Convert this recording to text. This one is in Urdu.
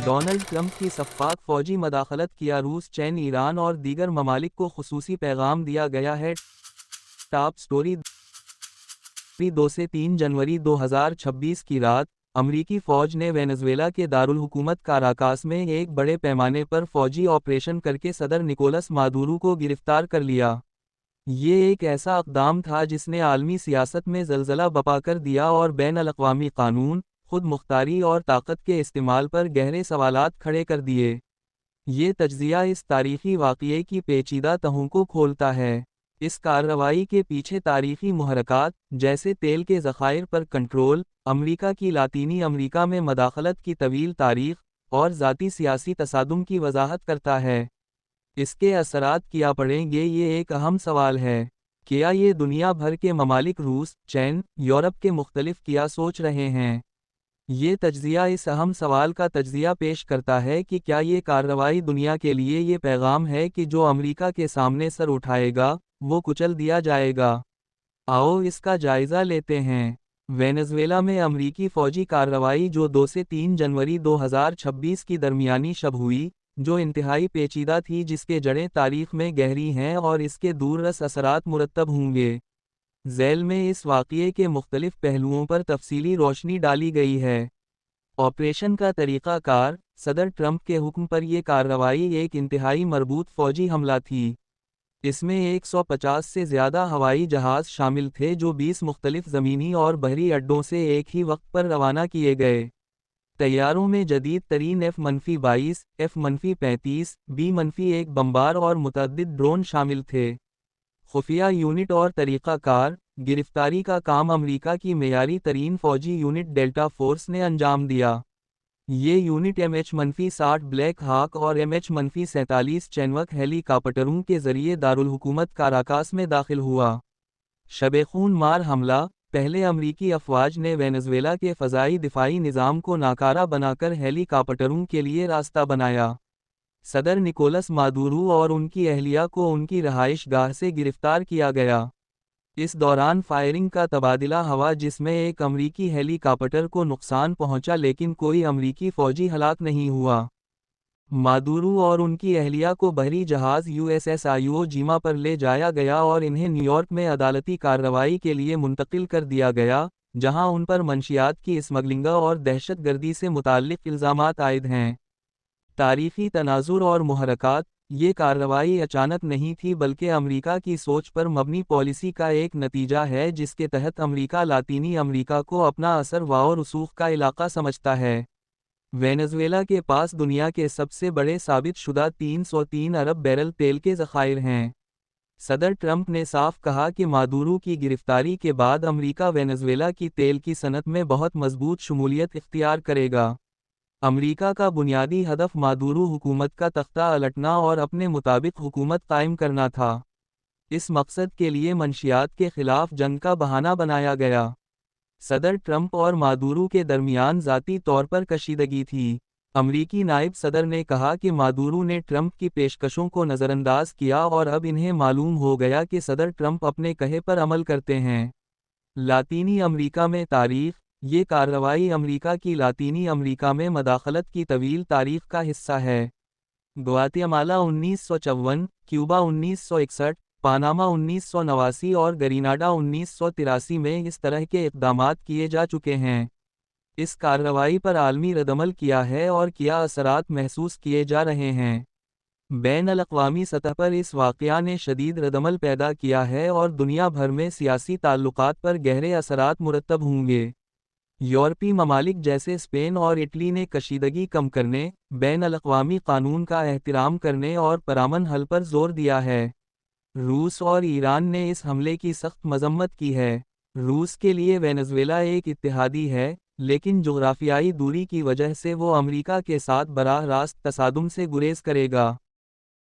ڈونلڈ ٹرمپ کی شفاف فوجی مداخلت کیا روس، چین، ایران اور دیگر ممالک کو خصوصی پیغام دیا گیا ہے۔ ٹاپ سٹوری 2 سے 3 جنوری 2026 کی رات، امریکی فوج نے وینزویلا کے دارالحکومت کاراکاس میں ایک بڑے پیمانے پر فوجی آپریشن کرکے صدر نکولس مادورو کو گرفتار کر لیا۔ یہ ایک ایسا اقدام تھا جس نے عالمی سیاست میں زلزلہ برپا کر دیا اور بین الاقوامی قانون، خود مختاری اور طاقت کے استعمال پر گہرے سوالات کھڑے کر دیے۔ یہ تجزیہ اس تاریخی واقعے کی پیچیدہ تہوں کو کھولتا ہے۔ اس کارروائی کے پیچھے تاریخی محرکات، جیسے تیل کے ذخائر پر کنٹرول، امریکا کی لاطینی امریکا میں مداخلت کی طویل تاریخ، اور ذاتی سیاسی تصادم کی وضاحت کرتا ہے۔ اس کے اثرات کیا پڑیں گے؟ یہ ایک اہم سوال ہے۔ کیا یہ دنیا بھر کے ممالک روس، چین، یورپ کے مختلف کیا سوچ رہے ہیں؟ یہ تجزیہ اس اہم سوال کا تجزیہ پیش کرتا ہے کہ کیا یہ کارروائی دنیا کے لیے یہ پیغام ہے کہ جو امریکا کے سامنے سر اٹھائے گا، وہ کچل دیا جائے گا۔ آؤ اس کا جائزہ لیتے ہیں۔ وینزویلا میں امریکی فوجی کارروائی جو 2 سے 3 جنوری 2026 کی درمیانی شب ہوئی، جو انتہائی پیچیدہ تھی، جس کے جڑیں تاریخ میں گہری ہیں اور اس کے دور رس اثرات مرتب ہوں گے۔ ذیل میں اس واقعے کے مختلف پہلوؤں پر تفصیلی روشنی ڈالی گئی ہے۔ آپریشن کا طریقہ کار: صدر ٹرمپ کے حکم پر یہ کارروائی ایک انتہائی مربوط فوجی حملہ تھی۔ اس میں 150 سے زیادہ ہوائی جہاز شامل تھے جو 20 مختلف زمینی اور بحری اڈوں سے ایک ہی وقت پر روانہ کیے گئے۔ طیاروں میں جدید ترین F-22، F-35، B-1 بمبار اور متعدد ڈرون شامل تھے۔ خفیہ یونٹ اور طریقہ کار: گرفتاری کا کام امریکا کی معیاری ترین فوجی یونٹ ڈیلٹا فورس نے انجام دیا۔ یہ یونٹ MH-60 بلیک ہاک اور MH-47 چینوک ہیلی کاپٹروں کے ذریعے دارالحکومت کاراکاس میں داخل ہوا۔ شب خون مار حملہ: پہلے امریکی افواج نے وینزویلا کے فضائی دفاعی نظام کو ناکارہ بنا کر ہیلی کاپٹروں کے لیے راستہ بنایا۔ صدر نکولس مادورو اور ان کی اہلیہ کو ان کی رہائش گاہ سے گرفتار کیا گیا۔ اس دوران فائرنگ کا تبادلہ ہوا جس میں ایک امریکی ہیلی کاپٹر کو نقصان پہنچا لیکن کوئی امریکی فوجی ہلاک نہیں ہوا۔ مادورو اور ان کی اہلیہ کو بحری جہاز USS آئیو جیما پر لے جایا گیا اور انہیں نیویارک میں عدالتی کارروائی کے لیے منتقل کر دیا گیا، جہاں ان پر منشیات کی اسمگلنگ اور دہشت گردی سے متعلق الزامات عائد ہیں۔ تاریخی تناظر اور محرکات: یہ کارروائی اچانک نہیں تھی بلکہ امریکا کی سوچ پر مبنی پالیسی کا ایک نتیجہ ہے جس کے تحت امریکا لاطینی امریکا کو اپنا اثر و رسوخ کا علاقہ سمجھتا ہے۔ وینزویلا کے پاس دنیا کے سب سے بڑے ثابت شدہ 303 ارب بیرل تیل کے ذخائر ہیں۔ صدر ٹرمپ نے صاف کہا کہ مادورو کی گرفتاری کے بعد امریکا وینزویلا کی تیل کی صنعت میں بہت مضبوط شمولیت اختیار کرے گا۔ امریکا کا بنیادی ہدف مادورو حکومت کا تختہ الٹنا اور اپنے مطابق حکومت قائم کرنا تھا۔ اس مقصد کے لیے منشیات کے خلاف جنگ کا بہانہ بنایا گیا۔ صدر ٹرمپ اور مادورو کے درمیان ذاتی طور پر کشیدگی تھی۔ امریکی نائب صدر نے کہا کہ مادورو نے ٹرمپ کی پیشکشوں کو نظر انداز کیا اور اب انہیں معلوم ہو گیا کہ صدر ٹرمپ اپنے کہے پر عمل کرتے ہیں۔ لاطینی امریکا میں تاریخ: یہ کارروائی امریکا کی لاطینی امریکا میں مداخلت کی طویل تاریخ کا حصہ ہے۔ گواتیمالا 1954، کیوبا 1961، پاناما 1989 اور گریناڈا 1983 میں اس طرح کے اقدامات کیے جا چکے ہیں۔ اس کارروائی پر عالمی ردعمل کیا ہے اور کیا اثرات محسوس کیے جا رہے ہیں؟ بین الاقوامی سطح پر اس واقعہ نے شدید ردعمل پیدا کیا ہے اور دنیا بھر میں سیاسی تعلقات پر گہرے اثرات مرتب ہوں گے۔ یورپی ممالک جیسے اسپین اور اٹلی نے کشیدگی کم کرنے، بین الاقوامی قانون کا احترام کرنے اور پرامن حل پر زور دیا ہے۔ روس اور ایران نے اس حملے کی سخت مذمت کی ہے۔ روس کے لیے وینزویلا ایک اتحادی ہے، لیکن جغرافیائی دوری کی وجہ سے وہ امریکا کے ساتھ براہ راست تصادم سے گریز کرے گا۔